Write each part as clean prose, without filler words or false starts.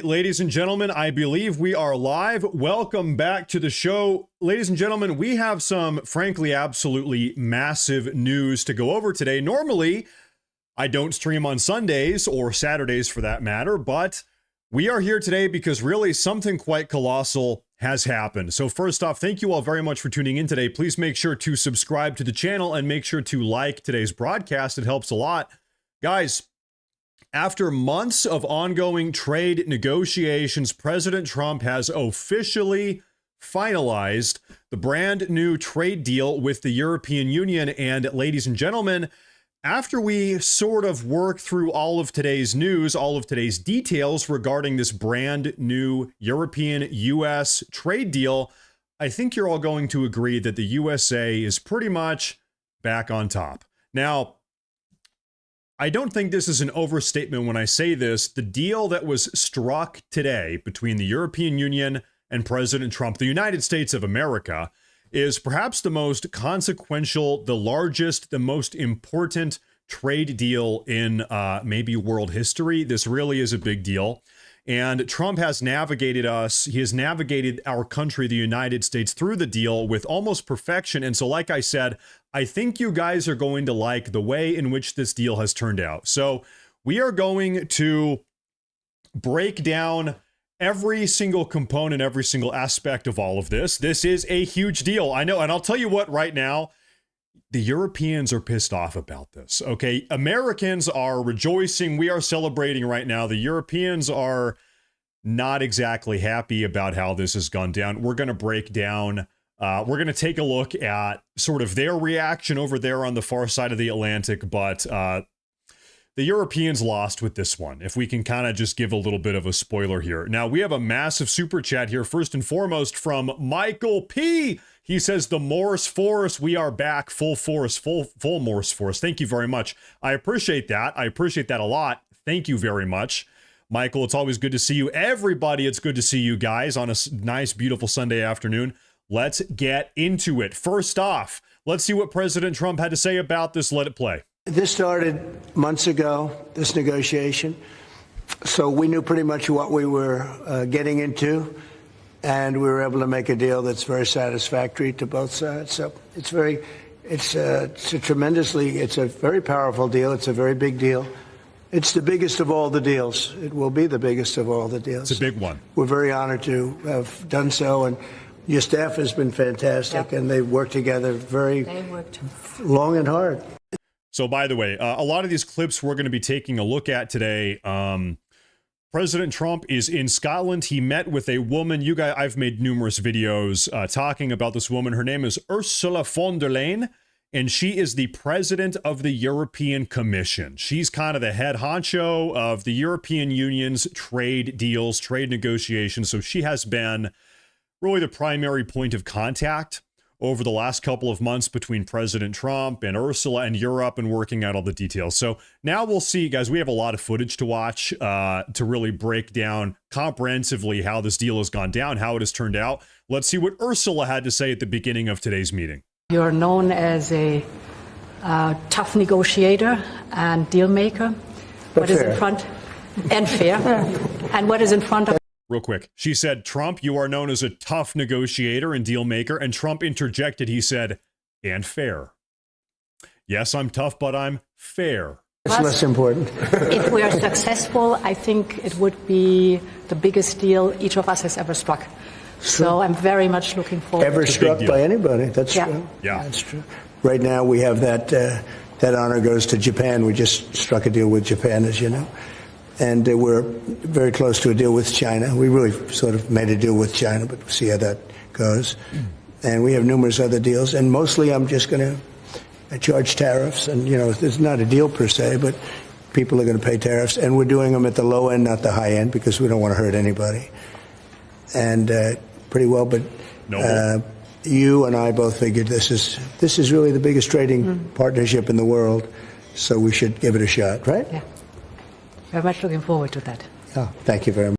Ladies and gentlemen, I believe we are live. Welcome back to the show. Ladies and gentlemen, we have some, frankly, absolutely massive news to go over today. Normally, I don't stream on Sundays or Saturdays for that matter, but we are here today because really something quite colossal has happened. So first off, thank you all very much for tuning in today. Please make sure to subscribe to the channel and make sure to like today's broadcast. It helps a lot. Guys, after months of ongoing trade negotiations, President Trump has officially finalized the brand new trade deal with the European Union. And ladies and gentlemen, after we sort of work through all of today's news, all of today's details regarding this brand new European-US trade deal, I think you're all going to agree that the USA is pretty much back on top. Now, I don't think this is an overstatement when I say this. The deal that was struck today between the European Union and President Trump, the United States of America, is perhaps the most consequential, the largest, the most important trade deal in maybe world history. This really is a big deal. And Trump has navigated us. He has navigated our country, the United States, through the deal with almost perfection. And so, like I said, I think you guys are going to like the way in which this deal has turned out. So we are going to break down every single component, every single aspect of all of this. This is a huge deal. I know. And I'll tell you what, right now, the Europeans are pissed off about this. Okay. Americans are rejoicing. We are celebrating right now. The Europeans are not exactly happy about how this has gone down. We're going to break down. We're going to take a look at sort of their reaction over there on the far side of the Atlantic. But the Europeans lost with this one, if we can kind of just give a little bit of a spoiler here. Now, we have a massive super chat here, first and foremost from Michael P. He says, the Morse Force, we are back, full force, full Morse Force. Thank you very much. I appreciate that. I appreciate that a lot. Thank you very much. Michael, it's always good to see you. Everybody, it's good to see you guys on a nice, beautiful Sunday afternoon. Let's get into it. First off, let's see what President Trump had to say about this. Let it play. This started months ago, this negotiation. So we knew pretty much what we were getting into. And we were able to make a deal that's very satisfactory to both sides. So it's a very powerful deal. It's a very big deal. It's the biggest of all the deals. It will be the biggest of all the deals. It's a big one. We're very honored to have done so. And your staff has been fantastic. Yep. And they've worked together long and hard. So, by the way, a lot of these clips we're going to be taking a look at today. President Trump is in Scotland. He met with a woman. You guys, I've made numerous videos talking about this woman. Her name is Ursula Fondel, and she is the president of the European Commission. She's kind of the head honcho of the European Union's trade deals, trade negotiations. So she has been really the primary point of contact over the last couple of months between President Trump and Ursula and Europe and working out all the details. So now we'll see, guys, we have a lot of footage to watch to really break down comprehensively how this deal has gone down, how it has turned out. Let's see what Ursula had to say at the beginning of today's meeting. You're known as a tough negotiator and deal maker. What is in front? And fair. And what is in front of? Real quick. She said, Trump, you are known as a tough negotiator and deal maker. And Trump interjected. He said, and fair. Yes, I'm tough, but I'm fair. It's less important. If we are successful, I think it would be the biggest deal each of us has ever struck. So I'm very much looking forward. Ever struck by anybody. That's true. Yeah. That's true. Right now we have that honor goes to Japan. We just struck a deal with Japan, as you know. And we're very close to a deal with China. We really sort of made a deal with China, but we'll see how that goes. And we have numerous other deals. And mostly I'm just going to charge tariffs. And, you know, it's not a deal per se, but people are going to pay tariffs. And we're doing them at the low end, not the high end, because we don't want to hurt anybody. And pretty well, but you and I both figured this is really the biggest trading partnership in the world. So we should give it a shot, right? Yeah. Very much looking forward to that. Oh, thank you very much.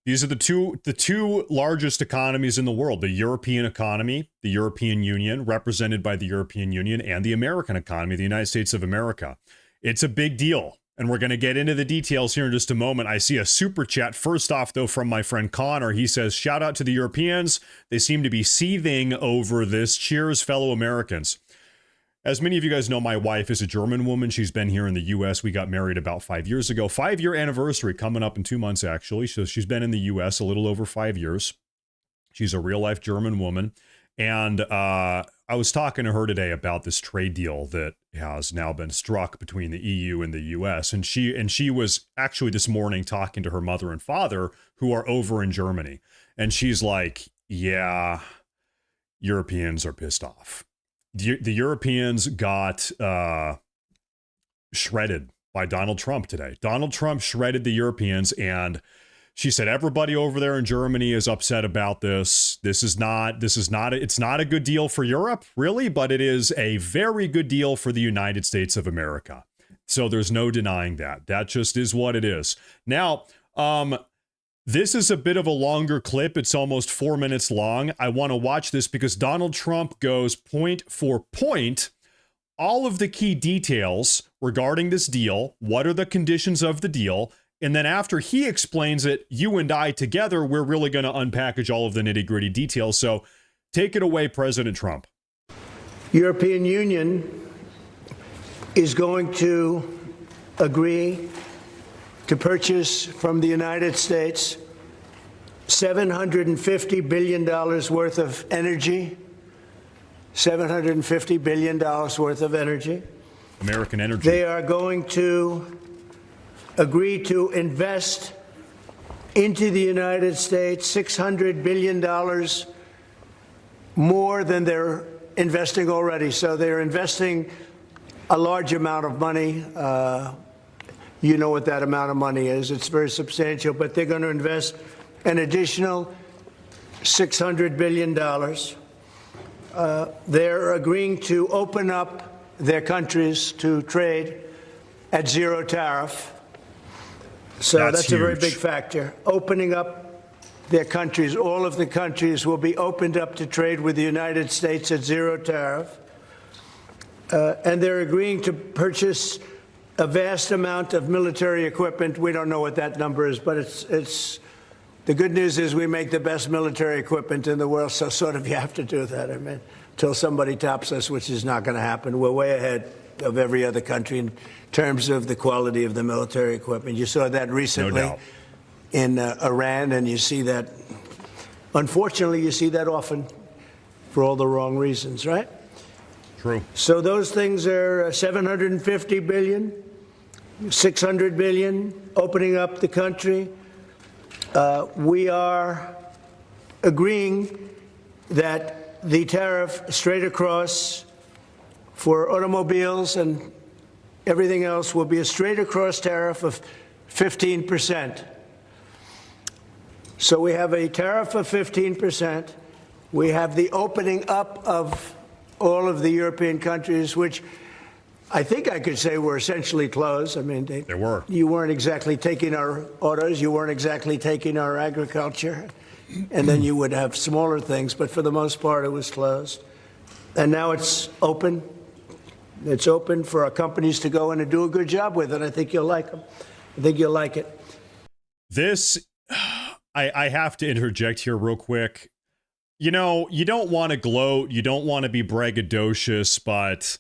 These are the two largest economies in the world, the European economy, the European Union, represented by the European Union, and the American economy, the United States of America. It's a big deal. And we're going to get into the details here in just a moment. I see a super chat first off, though, from my friend Connor. He says, shout out to the Europeans. They seem to be seething over this. Cheers, fellow Americans. As many of you guys know, my wife is a German woman. She's been here in the U.S. We got married about 5 years ago. 5-year anniversary coming up in 2 months, actually. So she's been in the U.S. a little over 5 years. She's a real-life German woman. And I was talking to her today about this trade deal that has now been struck between the EU and the US. And she was actually this morning talking to her mother and father who are over in Germany. And she's like, yeah, Europeans are pissed off. The Europeans got shredded by Donald Trump today. Donald Trump shredded the Europeans, and she said everybody over there in Germany is upset about this. It's not a good deal for Europe, really, but it is a very good deal for the United States of America. So there's no denying that. That just is what it is. Now, this is a bit of a longer clip. It's almost 4 minutes long. I want to watch this because Donald Trump goes point for point, all of the key details regarding this deal. What are the conditions of the deal? And then after he explains it, you and I together, we're really going to unpackage all of the nitty-gritty details. So take it away, President Trump. European Union is going to agree to purchase from the United States $750 billion worth of energy. $750 billion worth of energy. American energy. They are going to agree to invest into the United States $600 billion more than they're investing already. So they're investing a large amount of money. You know what that amount of money is. It's very substantial, but they're going to invest an additional $600 billion. They're agreeing to open up their countries to trade at zero tariff. So that's a very big factor. Opening up their countries, all of the countries will be opened up to trade with the United States at zero tariff. And they're agreeing to purchase a vast amount of military equipment. We don't know what that number is, but it's the good news is we make the best military equipment in the world, so sort of you have to do that. I mean, until somebody tops us, which is not going to happen. We're way ahead of every other country in terms of the quality of the military equipment. You saw that recently in Iran, and you see that, unfortunately, you see that often for all the wrong reasons, right? True. So those things are $750 billion, $600 billion, opening up the country. We are agreeing that the tariff straight across for automobiles and everything else will be a straight across tariff of 15%. So we have a tariff of 15%. We have the opening up of all of the European countries, which I think I could say were essentially closed. I mean, they were. You weren't exactly taking our autos. You weren't exactly taking our agriculture. And then you would have smaller things. But for the most part, it was closed. And now it's open. It's open for our companies to go in and do a good job with it. I think you'll like them. I think you'll like it. This, I have to interject here real quick. You know, you don't want to gloat. You don't want to be braggadocious, but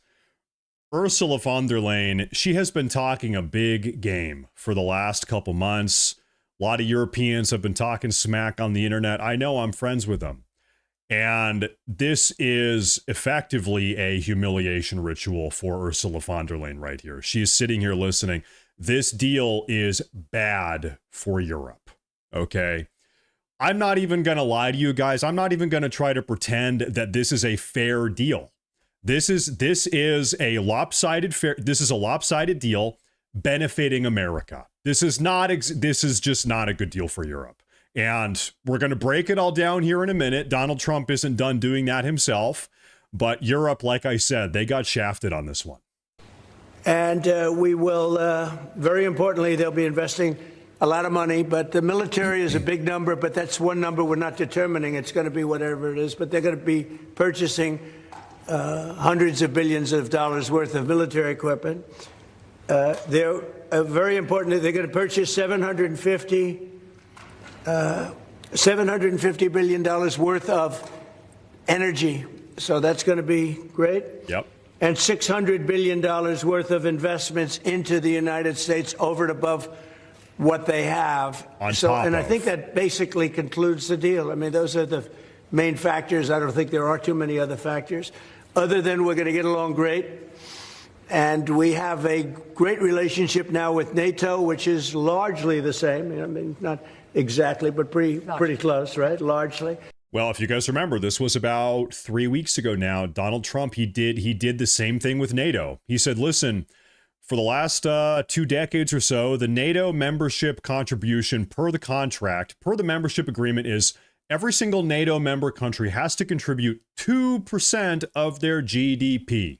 Ursula Fondel, she has been talking a big game for the last couple months. A lot of Europeans have been talking smack on the internet. I know, I'm friends with them. And this is effectively a humiliation ritual for Ursula von der Leyen right here. She's sitting here listening. This deal is bad for Europe. Okay. I'm not even going to lie to you guys. I'm not even going to try to pretend that this is a fair deal. This is a lopsided deal benefiting America. This is just not a good deal for Europe. And we're going to break it all down here in a minute. Donald Trump isn't done doing that himself, but Europe, like I said, they got shafted on this one. And we will, very importantly, they'll be investing a lot of money, but the military is a big number, but that's one number we're not determining. It's going to be whatever it is, but they're going to be purchasing hundreds of billions of dollars worth of military equipment. They're very important. They're going to purchase $750 billion worth of energy. So that's going to be great. Yep. And $600 billion worth of investments into the United States over and above what they have. I think that basically concludes the deal. I mean, those are the main factors. I don't think there are too many other factors, other than we're going to get along great. And we have a great relationship now with NATO, which is largely the same. I mean, not exactly, but pretty close, right? Largely. Well, if you guys remember, this was about 3 weeks ago now. Donald Trump, he did the same thing with NATO. He said, listen, for the last 2 decades or so, the NATO membership contribution per the contract, per the membership agreement, is every single NATO member country has to contribute 2% of their GDP.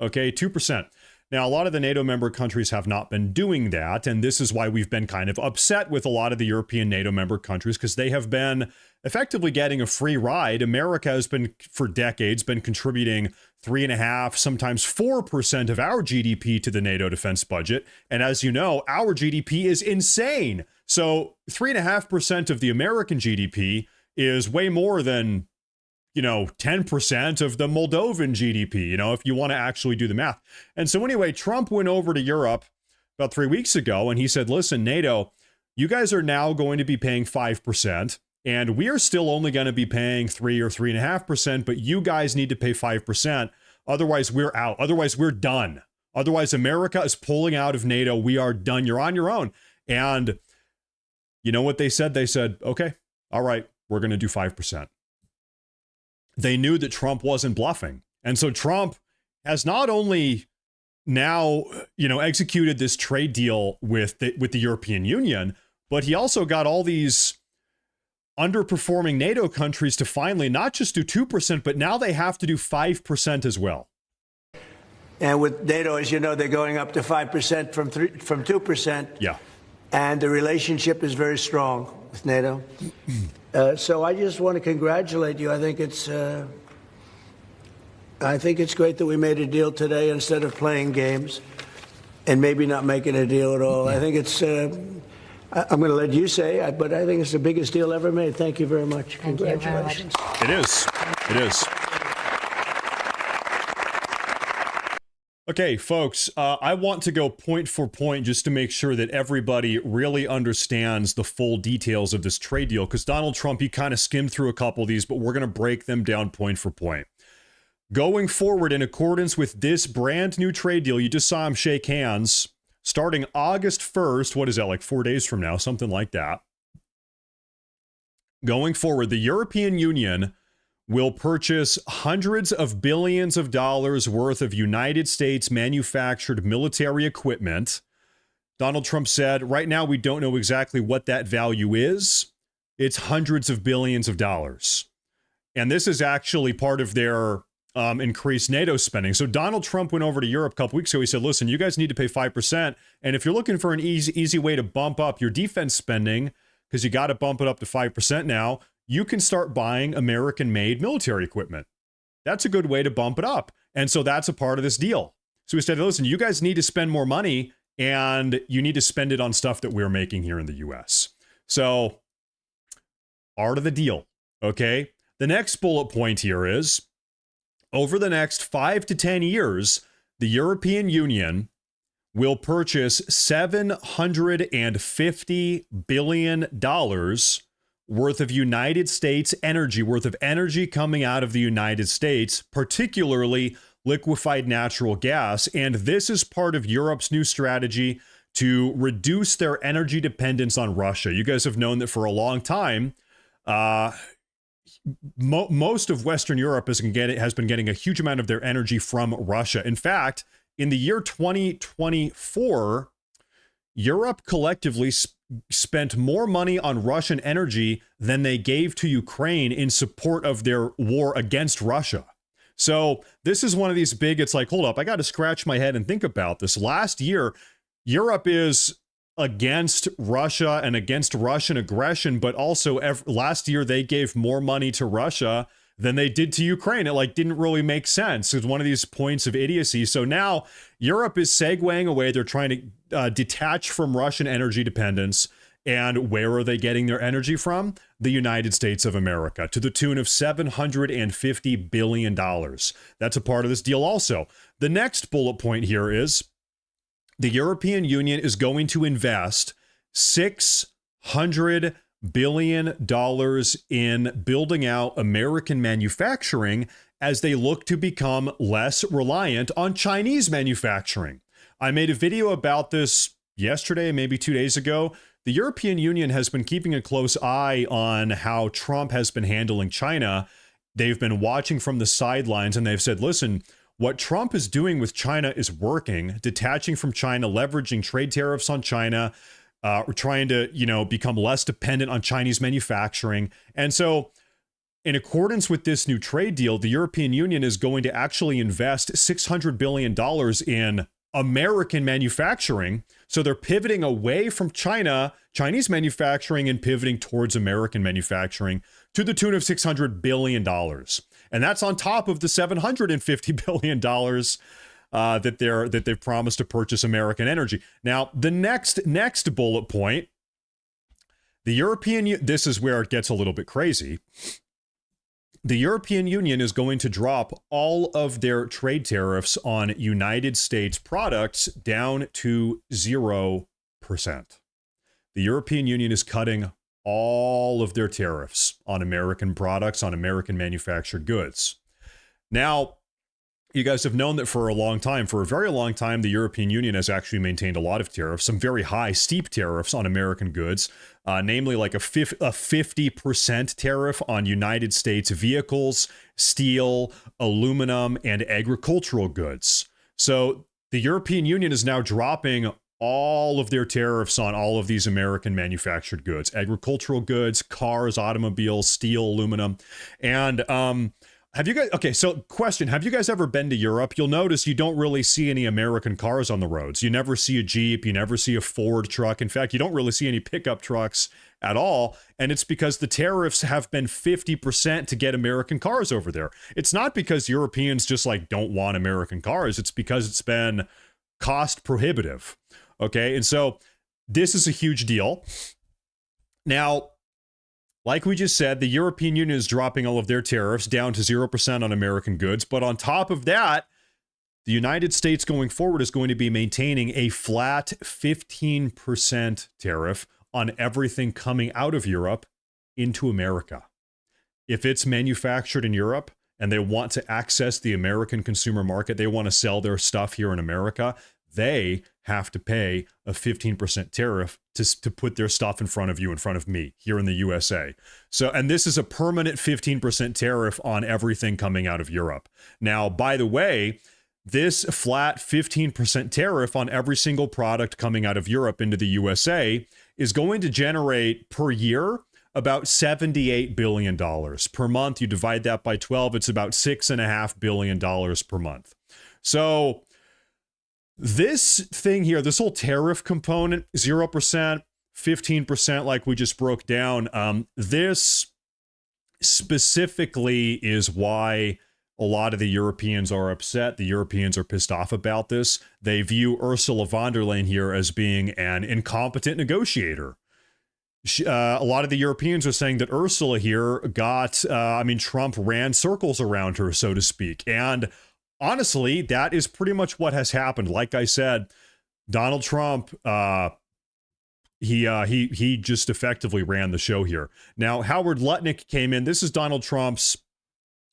Okay, 2%. Now, a lot of the NATO member countries have not been doing that, and this is why we've been kind of upset with a lot of the European NATO member countries, because they have been effectively getting a free ride. America has been, for decades, been contributing 3.5%, sometimes 4% of our GDP to the NATO defense budget. And as you know, our GDP is insane. So 3.5% of the American GDP is way more than 10% of the Moldovan GDP, if you want to actually do the math. And so anyway, Trump went over to Europe about 3 weeks ago and he said, listen, NATO, you guys are now going to be paying 5%, and we are still only going to be paying 3 or 3.5%, but you guys need to pay 5%. Otherwise, we're out. Otherwise, we're done. Otherwise, America is pulling out of NATO. We are done. You're on your own. And you know what they said? They said, okay, all right, we're going to do 5%. They knew that Trump wasn't bluffing. And so Trump has not only now, executed this trade deal with the European Union, but he also got all these underperforming NATO countries to finally not just do 2%, but now they have to do 5% as well. And with NATO, as you know, they're going up to 5% from 2%. Yeah. And the relationship is very strong with NATO. So I just want to congratulate you. I think it's great that we made a deal today instead of playing games and maybe not making a deal at all. I think it's, I'm going to let you say, but I think it's the biggest deal ever made. Thank you very much. Congratulations. It is. It is. Okay, folks, I want to go point for point just to make sure that everybody really understands the full details of this trade deal, because Donald Trump, he kind of skimmed through a couple of these, but we're going to break them down point for point. Going forward, in accordance with this brand new trade deal, you just saw him shake hands, starting August 1st, what is that, like 4 days from now, something like that. Going forward, the European Union will purchase hundreds of billions of dollars worth of United States manufactured military equipment. Donald Trump said, right now, we don't know exactly what that value is. It's hundreds of billions of dollars. And this is actually part of their increased NATO spending. So Donald Trump went over to Europe a couple weeks ago. He said, listen, you guys need to pay 5%. And if you're looking for an easy way to bump up your defense spending, because you got to bump it up to 5% now, you can start buying American-made military equipment. That's a good way to bump it up. And so that's a part of this deal. So we said, listen, you guys need to spend more money, and you need to spend it on stuff that we're making here in the U.S. So, part of the deal, okay? The next bullet point here is, over the next 5 to 10 years, the European Union will purchase $750 billion worth of United States energy, worth of energy coming out of the United States, particularly liquefied natural gas. And this is part of Europe's new strategy to reduce their energy dependence on Russia. You guys have known that for a long time. Most of Western Europe has been getting a huge amount of their energy from Russia. In fact, in the year 2024, Europe collectively spent more money on Russian energy than they gave to Ukraine in support of their war against Russia. So this is one of these big, it's like, hold up, I got to scratch my head and think about this. Last year, Europe is against Russia and against Russian aggression, but also last year they gave more money to Russia than they did to Ukraine. It like didn't really make sense. It was one of these points of idiocy. So now Europe is segueing away. They're trying to detach from Russian energy dependence. And where are they getting their energy from? The United States of America, to the tune of $750 billion. That's a part of this deal also. The next bullet point here is the European Union is going to invest $600 billion in building out American manufacturing as they look to become less reliant on Chinese manufacturing. I made a video about this yesterday, maybe 2 days ago. The European Union has been keeping a close eye on how Trump has been handling China. They've been watching from the sidelines, and they've said, listen, what Trump is doing with China is working, detaching from China, leveraging trade tariffs on China, trying to, become less dependent on Chinese manufacturing. And so in accordance with this new trade deal, the European Union is going to actually invest $600 billion in American manufacturing. So they're pivoting away from Chinese manufacturing, and pivoting towards American manufacturing to the tune of $600 billion. And that's on top of the $750 billion that they've promised to purchase American energy. Now, the next bullet point, this is where it gets a little bit crazy. The European Union is going to drop all of their trade tariffs on United States products down to 0%. The European Union is cutting all of their tariffs on American products, on American manufactured goods. Now, you guys have known that for a very long time, the European Union has actually maintained a lot of tariffs, some very high, steep tariffs on American goods, namely like a 50% tariff on United States vehicles, steel, aluminum, and agricultural goods. So the European Union is now dropping all of their tariffs on all of these American manufactured goods, agricultural goods, cars, automobiles, steel, aluminum, and have you guys ever been to Europe? You'll notice you don't really see any American cars on the roads. You never see a Jeep. You never see a Ford truck. In fact, you don't really see any pickup trucks at all. And it's because the tariffs have been 50% to get American cars over there. It's not because Europeans just like don't want American cars. It's because it's been cost prohibitive. Okay. And so this is a huge deal. Now, like we just said, the European Union is dropping all of their tariffs down to 0% on American goods. But on top of that, the United States going forward is going to be maintaining a flat 15% tariff on everything coming out of Europe into America. If it's manufactured in Europe and they want to access the American consumer market, they want to sell their stuff here in America, they have to pay a 15% tariff to put their stuff in front of you, in front of me here in the USA. So, and this is a permanent 15% tariff on everything coming out of Europe. Now, by the way, this flat 15% tariff on every single product coming out of Europe into the USA is going to generate per year about $78 billion per month. You divide that by 12, it's about $6.5 billion per month. So this thing here, this whole tariff component, 0%, 15%, like we just broke down, this specifically is why a lot of the Europeans are upset. The Europeans are pissed off about this. They view Ursula von der Leyen here as being an incompetent negotiator. A lot of the Europeans are saying that Ursula here Trump ran circles around her, so to speak. And honestly, that is pretty much what has happened. Like I said, Donald Trump, he just effectively ran the show here. Now, Howard Lutnick came in. This is Donald Trump's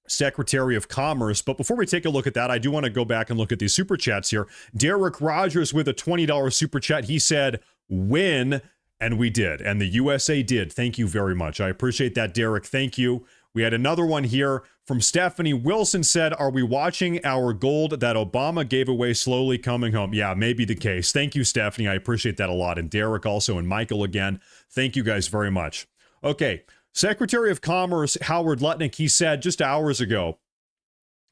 Secretary of Commerce. But before we take a look at that, I do want to go back and look at these super chats here. Derek Rogers with a $20 super chat. He said, win, and we did. And the USA did. Thank you very much. I appreciate that, Derek. Thank you. We had another one here from Stephanie Wilson said, are we watching our gold that Obama gave away slowly coming home? Yeah, maybe the case. Thank you, Stephanie. I appreciate that a lot. And Derek also, and Michael again. Thank you guys very much. Okay, Secretary of Commerce Howard Lutnick, he said just hours ago,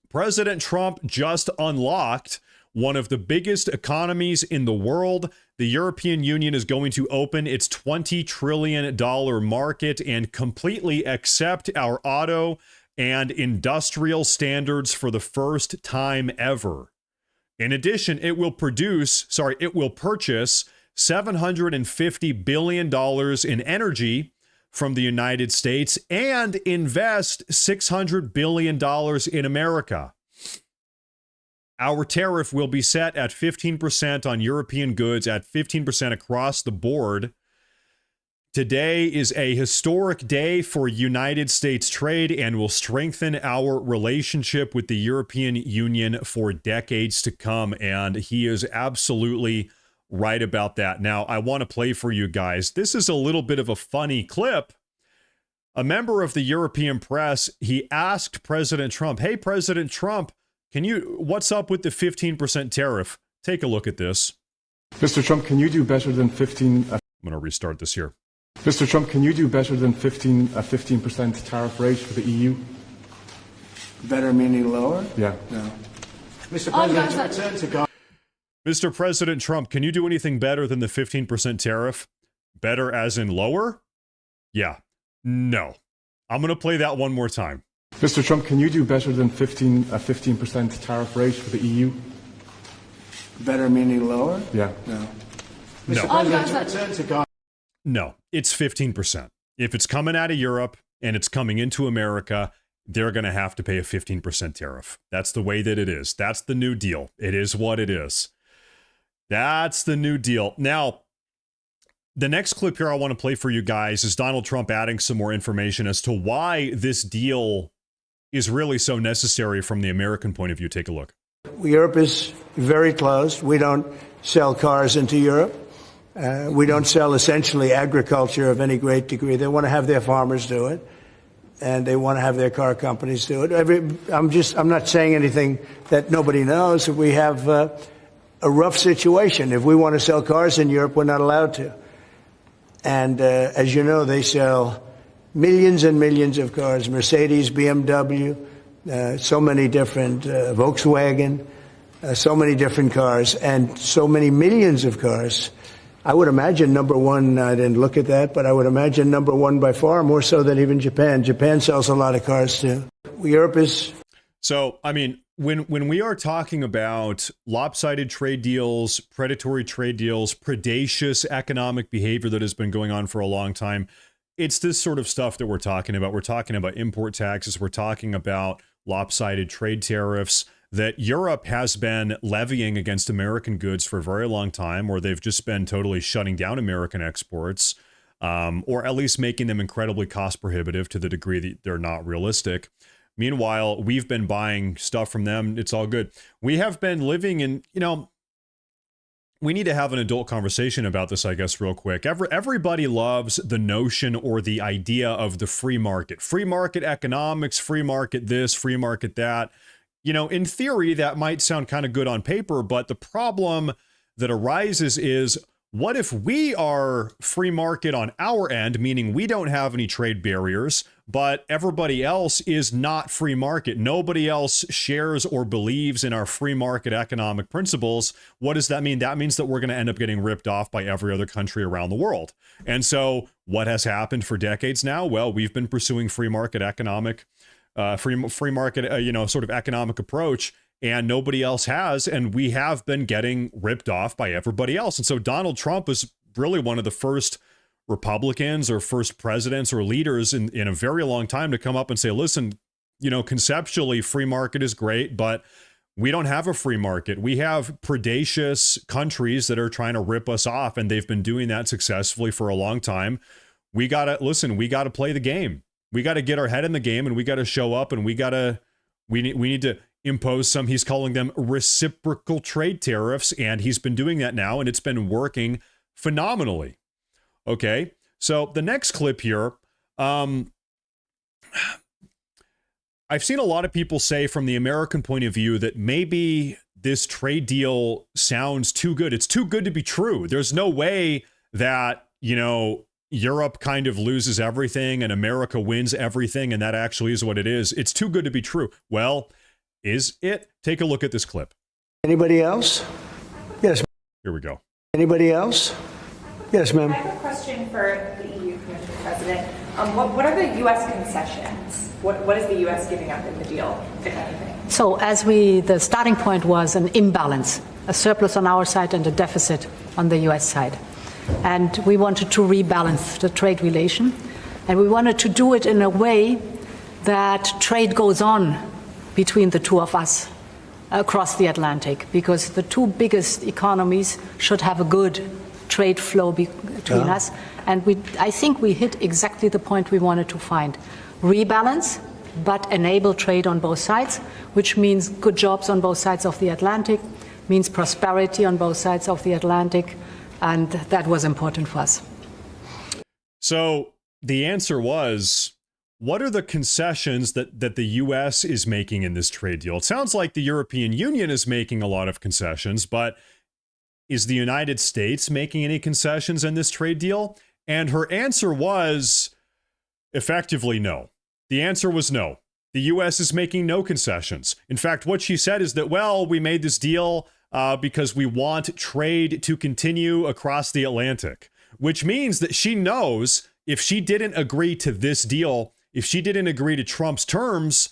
President Trump just unlocked one of the biggest economies in the world. The European Union is going to open its $20 trillion market and completely accept our auto, and industrial standards for the first time ever. In addition, it will purchase $750 billion in energy from the United States and invest $600 billion in America. Our tariff will be set at 15% on European goods, at 15% across the board. Today is a historic day for United States trade and will strengthen our relationship with the European Union for decades to come. And he is absolutely right about that. Now, I want to play for you guys. This is a little bit of a funny clip. A member of the European press, he asked President Trump, hey, President Trump, what's up with the 15% tariff? Take a look at this. Mr. Trump, can you do better than 15? I'm going to restart this here. Mr. Trump, can you do better than 15% tariff rate for the EU? Better meaning lower? Yeah. No. Mr. President, Mr. President Trump, can you do anything better than the 15% tariff? Better as in lower? Yeah. No. I'm going to play that one more time. Mr. Trump, can you do better than 15% tariff rate for the EU? Better meaning lower? Yeah. No. No. President, No, it's 15%. If it's coming out of Europe and it's coming into America, they're going to have to pay a 15% tariff. That's the way that it is. That's the new deal. It is what it is. That's the new deal. Now, the next clip here I want to play for you guys is Donald Trump adding some more information as to why this deal is really so necessary from the American point of view. Take a look. Europe is very closed. We don't sell cars into Europe. We don't sell essentially agriculture of any great degree. They want to have their farmers do it, and they want to have their car companies do it. I'm not saying anything that nobody knows. We have a rough situation. If we want to sell cars in Europe, we're not allowed to. And as you know, they sell millions and millions of cars, Mercedes, BMW, so many different, Volkswagen, so many different cars, and so many millions of cars. I would imagine number one, I didn't look at that, but I would imagine number one by far, more so than even Japan. Japan sells a lot of cars too. Europe is... So, I mean, when we are talking about lopsided trade deals, predatory trade deals, predacious economic behavior that has been going on for a long time, it's this sort of stuff that we're talking about. We're talking about import taxes. We're talking about lopsided trade tariffs that Europe has been levying against American goods for a very long time, or they've just been totally shutting down American exports, or at least making them incredibly cost prohibitive to the degree that they're not realistic. Meanwhile, we've been buying stuff from them. It's all good. We have been living in, we need to have an adult conversation about this, I guess, real quick. Everybody loves the notion or the idea of the free market economics, free market this, free market that. In theory, that might sound kind of good on paper, but the problem that arises is, what if we are free market on our end, meaning we don't have any trade barriers, but everybody else is not free market? Nobody else shares or believes in our free market economic principles. What does that mean? That means that we're going to end up getting ripped off by every other country around the world. And so what has happened for decades now? Well, we've been pursuing free market economic free market, sort of economic approach, and nobody else has, and we have been getting ripped off by everybody else. And so Donald Trump is really one of the first Republicans or first presidents or leaders in a very long time to come up and say, listen, conceptually free market is great, but we don't have a free market. We have predacious countries that are trying to rip us off, and they've been doing that successfully for a long time. We got to play the game. We got to get our head in the game, and we got to show up, and we need to impose some, he's calling them reciprocal trade tariffs, and he's been doing that now, and it's been working phenomenally. Okay, so the next clip here, I've seen a lot of people say from the American point of view that maybe this trade deal sounds too good. It's too good to be true. There's no way that, Europe kind of loses everything and America wins everything, and that actually is what it is. It's too good to be true. Well, is it? Take a look at this clip. Anybody else? Yes. Here we go. Anybody else? Yes, ma'am. I have a question for the EU Commission President. What are the U.S. concessions? What is the U.S. giving up in the deal, if anything? So the starting point was an imbalance, a surplus on our side and a deficit on the U.S. side. And we wanted to rebalance the trade relation. And we wanted to do it in a way that trade goes on between the two of us across the Atlantic, because the two biggest economies should have a good trade flow between us. And I think we hit exactly the point we wanted to find. Rebalance, but enable trade on both sides, which means good jobs on both sides of the Atlantic, means prosperity on both sides of the Atlantic, and that was important for us. So the answer was, what are the concessions that the U.S. is making in this trade deal? It sounds like the European Union is making a lot of concessions, but is the United States making any concessions in this trade deal? And her answer was effectively no. The answer was no. The U.S. is making no concessions. In fact, what she said is that, well, we made this deal because we want trade to continue across the Atlantic, which means that she knows if she didn't agree to this deal, if she didn't agree to Trump's terms,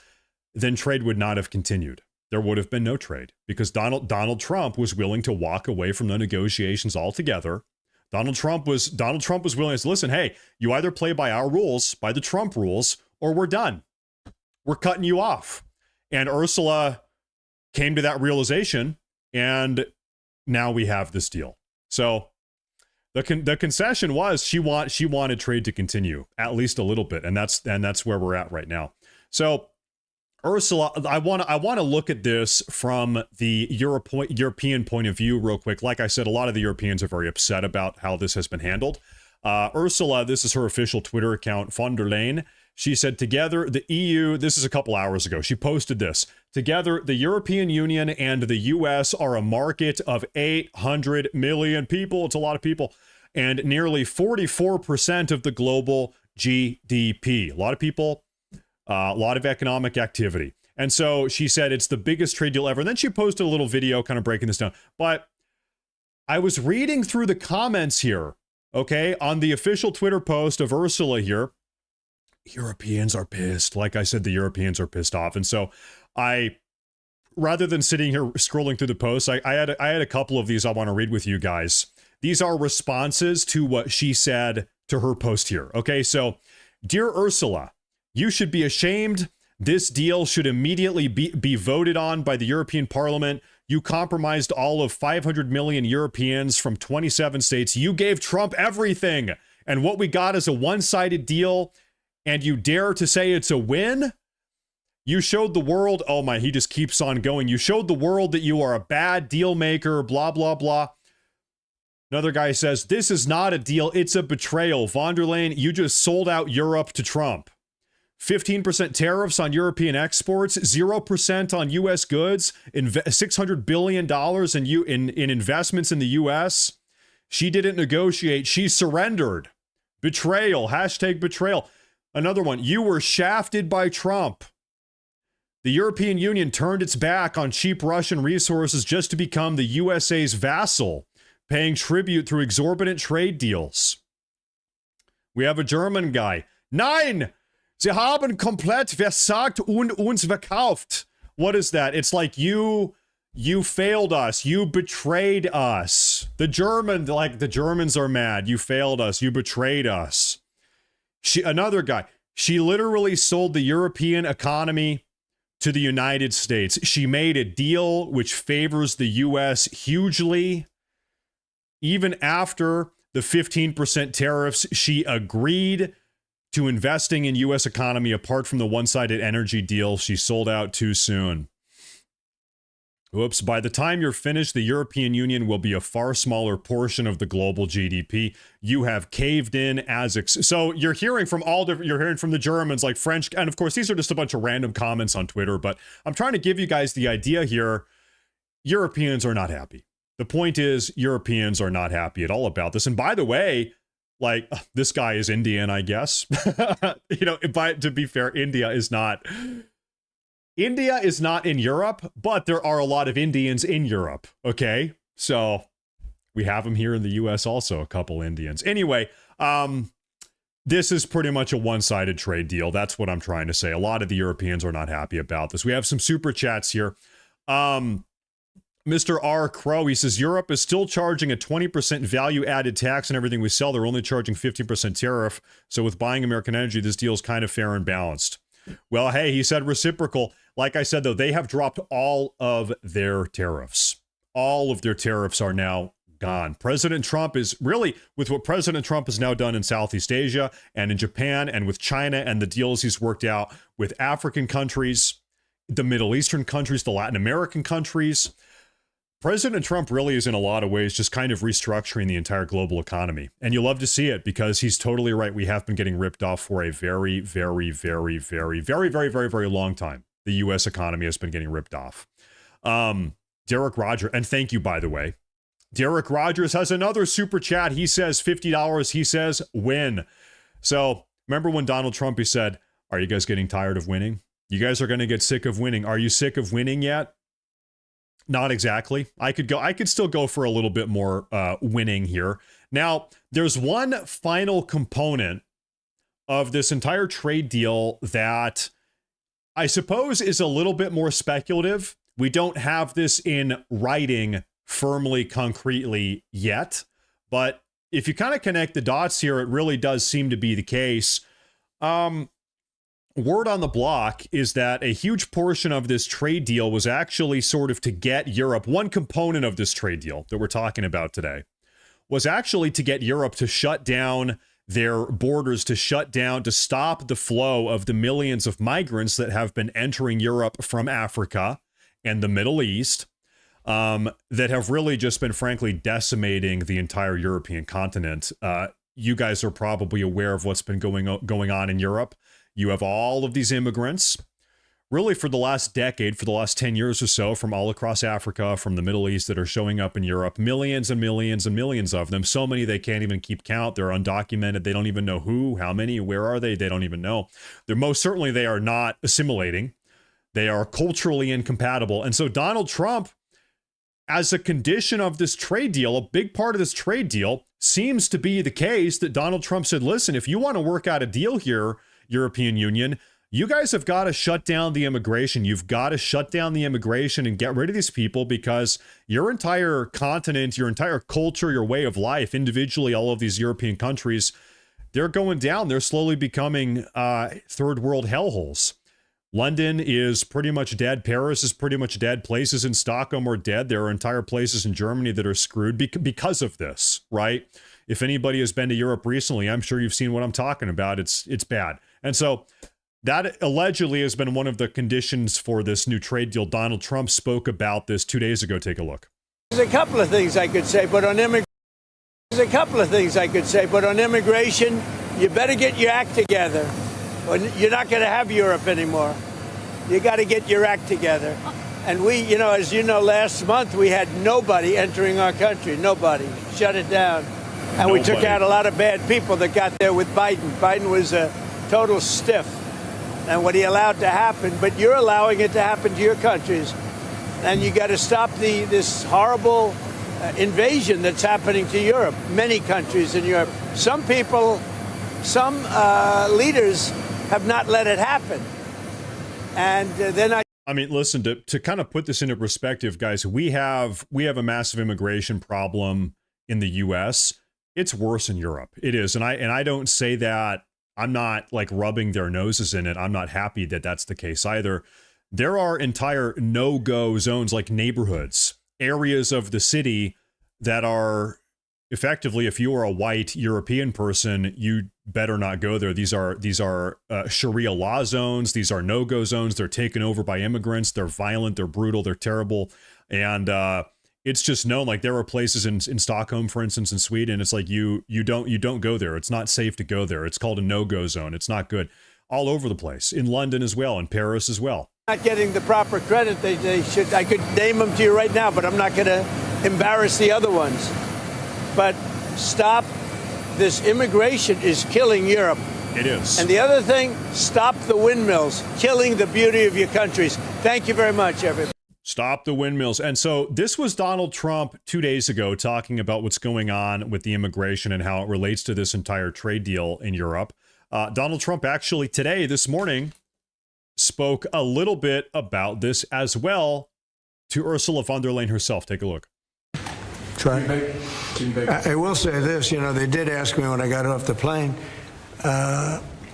then trade would not have continued. There would have been no trade because Donald Trump was willing to walk away from the negotiations altogether. Donald Trump was willing to say, listen, hey, you either play by our rules, by the Trump rules, or we're done. We're cutting you off. And Ursula came to that realization, and now we have this deal. So the concession was she wanted trade to continue at least a little bit, and that's where we're at right now. So Ursula, I want to look at this from the European point of view real quick. Like I said, a lot of the Europeans are very upset about how this has been handled. Ursula, this is her official Twitter account, von der Leyen. She said, together, the EU, this is a couple hours ago, she posted this. Together, the European Union and the US are a market of 800 million people. It's a lot of people. And nearly 44% of the global GDP. A lot of people, a lot of economic activity. And so she said it's the biggest trade deal ever. And then she posted a little video kind of breaking this down. But I was reading through the comments here, okay, on the official Twitter post of Ursula here. Europeans are pissed. Like I said, the Europeans are pissed off. And so rather than sitting here scrolling through the posts, I had a couple of these I want to read with you guys. These are responses to what she said to her post here. Okay, so, dear Ursula, you should be ashamed. This deal should immediately be voted on by the European Parliament. You compromised all of 500 million Europeans from 27 states. You gave Trump everything. And what we got is a one-sided deal. And you dare to say it's a win? You showed the world, oh my, he just keeps on going. You showed the world that you are a bad deal maker, blah, blah, blah. Another guy says, this is not a deal, it's a betrayal. Von der Leyen, you just sold out Europe to Trump. 15% tariffs on European exports, 0% on U.S. goods, $600 billion in investments in the U.S. She didn't negotiate, she surrendered. Betrayal, hashtag betrayal. Another one, you were shafted by Trump. The European Union turned its back on cheap Russian resources just to become the USA's vassal, paying tribute through exorbitant trade deals. We have a German guy. Nein! Sie haben komplett versagt und uns verkauft. What is that? It's like you failed us. You betrayed us. The Germans are mad. You failed us. You betrayed us. Another guy, she literally sold the European economy to the United States. She made a deal which favors the U.S. hugely. Even after the 15% tariffs, she agreed to investing in U.S. economy apart from the one-sided energy deal she sold out too soon. Oops, by the time you're finished, the European Union will be a far smaller portion of the global GDP. You have caved in so you're hearing from you're hearing from the Germans, like French, and of course, these are just a bunch of random comments on Twitter, but I'm trying to give you guys the idea here. Europeans are not happy. The point is, Europeans are not happy at all about this. And by the way, like, this guy is Indian, I guess. But to be fair, India is not in Europe, but there are a lot of Indians in Europe, okay? So we have them here in the U.S. also, a couple Indians. Anyway, this is pretty much a one-sided trade deal. That's what I'm trying to say. A lot of the Europeans are not happy about this. We have some super chats here. Mr. R. Crow, he says, Europe is still charging a 20% value-added tax on everything we sell. They're only charging 15% tariff. So with buying American energy, this deal is kind of fair and balanced. Well, hey, he said reciprocal. Like I said, though, they have dropped all of their tariffs. All of their tariffs are now gone. President Trump is really, with what President Trump has now done in Southeast Asia and in Japan and with China and the deals he's worked out with African countries, the Middle Eastern countries, the Latin American countries, President Trump really is in a lot of ways just kind of restructuring the entire global economy. And you love to see it because he's totally right. We have been getting ripped off for a very, very, very, very, very, very, very, very long time. The U.S. economy has been getting ripped off. Derek Rogers, and thank you, by the way. Derek Rogers has another super chat. He says $50. He says win. So remember when Donald Trump, he said, are you guys getting tired of winning? You guys are going to get sick of winning. Are you sick of winning yet? Not exactly. I could still go for a little bit more winning here. Now, there's one final component of this entire trade deal that I suppose is a little bit more speculative. We don't have this in writing firmly, concretely yet. But if you kind of connect the dots here, it really does seem to be the case. Word on the block is that a huge portion of this trade deal was actually sort of to get Europe. One component of this trade deal that we're talking about today was actually to get Europe to shut down their borders, to stop the flow of the millions of migrants that have been entering Europe from Africa and the Middle East, that have really just been, frankly, decimating the entire European continent. You guys are probably aware of what's been going on in Europe. You have all of these immigrants, really for the last decade, for the last 10 years or so, from all across Africa, from the Middle East, that are showing up in Europe. Millions and millions and millions of them. So many they can't even keep count. They're undocumented. They don't even know who, how many, where are they? They don't even know. They're most certainly, they are not assimilating. They are culturally incompatible. And so Donald Trump, as a condition of this trade deal, a big part of this trade deal seems to be the case that Donald Trump said, listen, if you want to work out a deal here, European Union, you guys have got to shut down the immigration. You've got to shut down the immigration and get rid of these people because your entire continent, your entire culture, your way of life, individually, all of these European countries, they're going down. They're slowly becoming third world hellholes. London is pretty much dead. Paris is pretty much dead. Places in Stockholm are dead. There are entire places in Germany that are screwed because of this, right? If anybody has been to Europe recently, I'm sure you've seen what I'm talking about. It's bad. And so that allegedly has been one of the conditions for this new trade deal. Donald Trump spoke about this 2 days ago. Take a look. There's a couple of things I could say, but on immigration, you better get your act together. Or you're not going to have Europe anymore. You got to get your act together. And we, as you know, last month we had nobody entering our country. Nobody. Shut it down. And we took out a lot of bad people that got there with Biden. Biden was a total stiff. And what he allowed to happen, but you're allowing it to happen to your countries. And you got to stop this horrible invasion that's happening to Europe. Many countries in Europe. Some people, some leaders have not let it happen. And then I mean, listen, to kind of put this into perspective, guys, we have a massive immigration problem in the U.S. It's worse in Europe. It is. And I don't say that. I'm not like rubbing their noses in it. I'm not happy that that's the case either. There are entire no-go zones, like neighborhoods, areas of the city that are effectively, if you are a white European person, you better not go there. These are Sharia law zones. These are no-go zones. They're taken over by immigrants. They're violent. They're brutal. They're terrible. And it's just known. Like there are places in Stockholm, for instance, in Sweden. It's like you don't go there. It's not safe to go there. It's called a no-go zone. It's not good. All over the place. In London as well. In Paris as well. Not getting the proper credit they should. I could name them to you right now, but I'm not going to embarrass the other ones. But stop. This immigration is killing Europe. It is. And the other thing, stop the windmills, killing the beauty of your countries. Thank you very much, everybody. Stop the windmills. And so this was Donald Trump 2 days ago talking about what's going on with the immigration and how it relates to this entire trade deal in Europe. Donald Trump actually today, this morning, spoke a little bit about this as well to Ursula Fondel herself. Take a look. Try. I will say this, they did ask me when I got off the plane,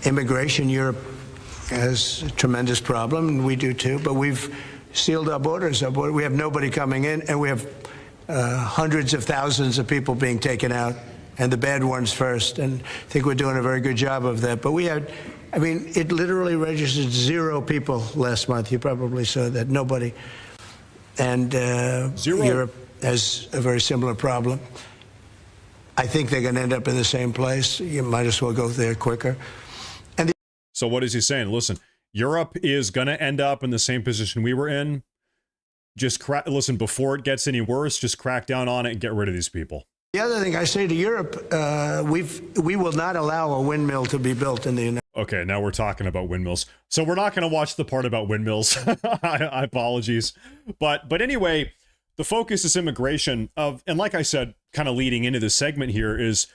immigration, Europe has a tremendous problem, and we do too, but we've sealed our borders. We have nobody coming in, and we have hundreds of thousands of people being taken out, and the bad ones first, and I think we're doing a very good job of that. But it literally registered 0 people last month. You probably saw that, nobody. And 0. Europe has a very similar problem. I think they're going to end up in the same place. You might as well go there quicker. So what is he saying? Listen, Europe is going to end up in the same position we were in. Just listen, before it gets any worse, just crack down on it and get rid of these people. The other thing I say to Europe, we will not allow a windmill to be built in the United States. Okay, now we're talking about windmills. So we're not going to watch the part about windmills. I apologies. But anyway, the focus is immigration and like I said, kind of leading into this segment here is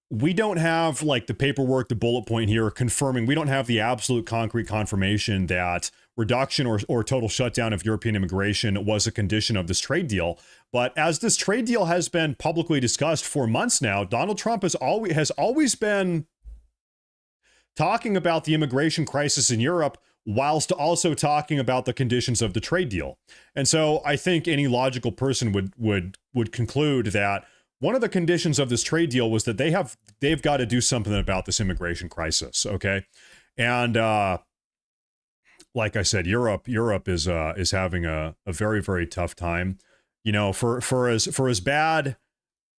we don't have like the paperwork, the bullet point here confirming, we don't have the absolute concrete confirmation that reduction or total shutdown of European immigration was a condition of this trade deal. But as this trade deal has been publicly discussed for months now, Donald Trump has always been talking about the immigration crisis in Europe whilst also talking about the conditions of the trade deal. And so I think any logical person would conclude that one of the conditions of this trade deal was that they've got to do something about this immigration crisis, okay? And like I said, Europe is having a very, very tough time. For as bad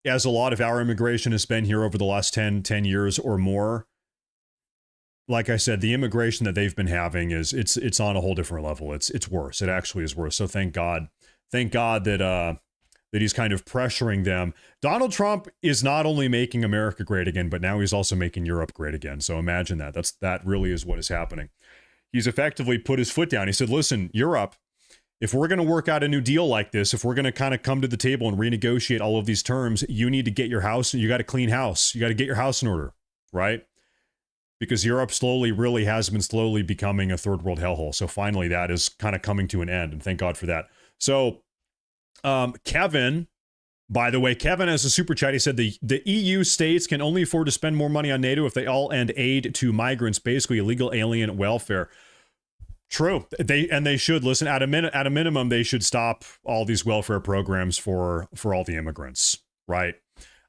as a lot of our immigration has been here over the last 10 years or more, like I said, the immigration that they've been having it's on a whole different level. It's worse. It actually is worse. So thank God that he's kind of pressuring them. Donald Trump is not only making America great again, but now he's also making Europe great again. So imagine that. That really is what is happening. He's effectively put his foot down. He said, listen, Europe, if we're going to work out a new deal like this, if we're going to kind of come to the table and renegotiate all of these terms, you need to get your house, you got to clean house. You got to get your house in order, right? Because Europe really has been slowly becoming a third world hellhole. So finally that is kind of coming to an end, and thank God for that. So Kevin, by the way, Kevin has a super chat. He said the EU states can only afford to spend more money on NATO if they all end aid to migrants, basically illegal alien welfare. True. They should listen at a minimum. They should stop all these welfare programs for all the immigrants, right?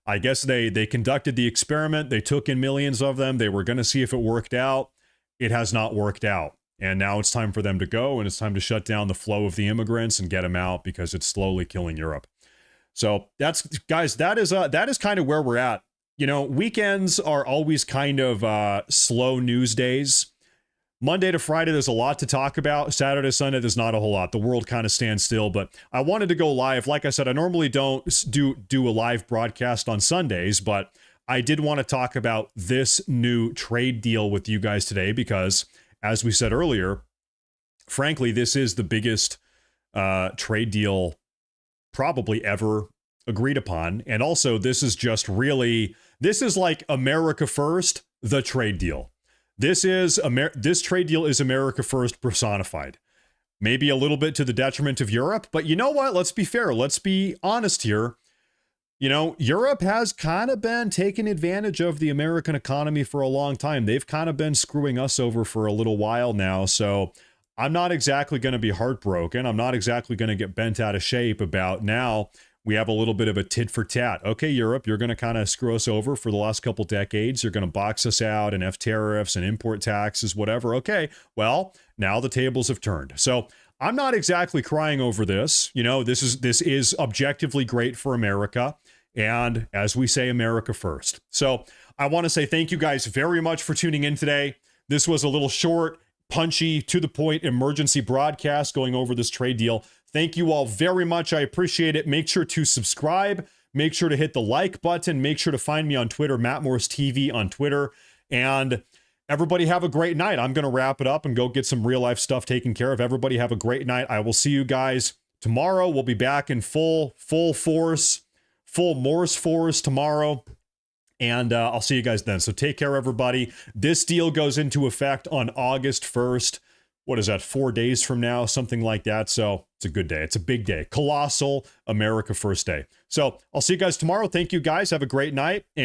I guess they conducted the experiment. They took in millions of them. They were going to see if it worked out. It has not worked out. And now it's time for them to go, and it's time to shut down the flow of the immigrants and get them out because it's slowly killing Europe. So that is kind of where we're at. Weekends are always kind of slow news days. Monday to Friday, there's a lot to talk about. Saturday, Sunday, there's not a whole lot. The world kind of stands still, but I wanted to go live. Like I said, I normally don't do a live broadcast on Sundays, but I did want to talk about this new trade deal with you guys today because, as we said earlier, frankly, this is the biggest trade deal probably ever agreed upon. And also, this is like America First, the trade deal. This trade deal is America First personified. Maybe a little bit to the detriment of Europe, but you know what? Let's be fair. Let's be honest here. Europe has kind of been taking advantage of the American economy for a long time. They've kind of been screwing us over for a little while now. So I'm not exactly going to be heartbroken. I'm not exactly going to get bent out of shape about now we have a little bit of a tit for tat. Okay, Europe, you're going to kind of screw us over for the last couple decades. You're going to box us out and have tariffs and import taxes, whatever. Okay, well, now the tables have turned. So I'm not exactly crying over this. This is objectively great for America. And as we say, America first. So I want to say thank you guys very much for tuning in today. This was a little short, punchy, to the point emergency broadcast going over this trade deal. Thank you all very much. I appreciate it. Make sure to subscribe. Make sure to hit the like button. Make sure to find me on Twitter, Matt Morris TV on Twitter. And everybody have a great night. I'm going to wrap it up and go get some real life stuff taken care of. Everybody have a great night. I will see you guys tomorrow we'll be back in full force, full Morse force tomorrow. And I'll see you guys then. So take care, everybody. This deal goes into effect on August 1st. What is that, 4 days from now? Something like that. So it's a good day. It's a big day. Colossal America First Day. So I'll see you guys tomorrow. Thank you, guys. Have a great night. And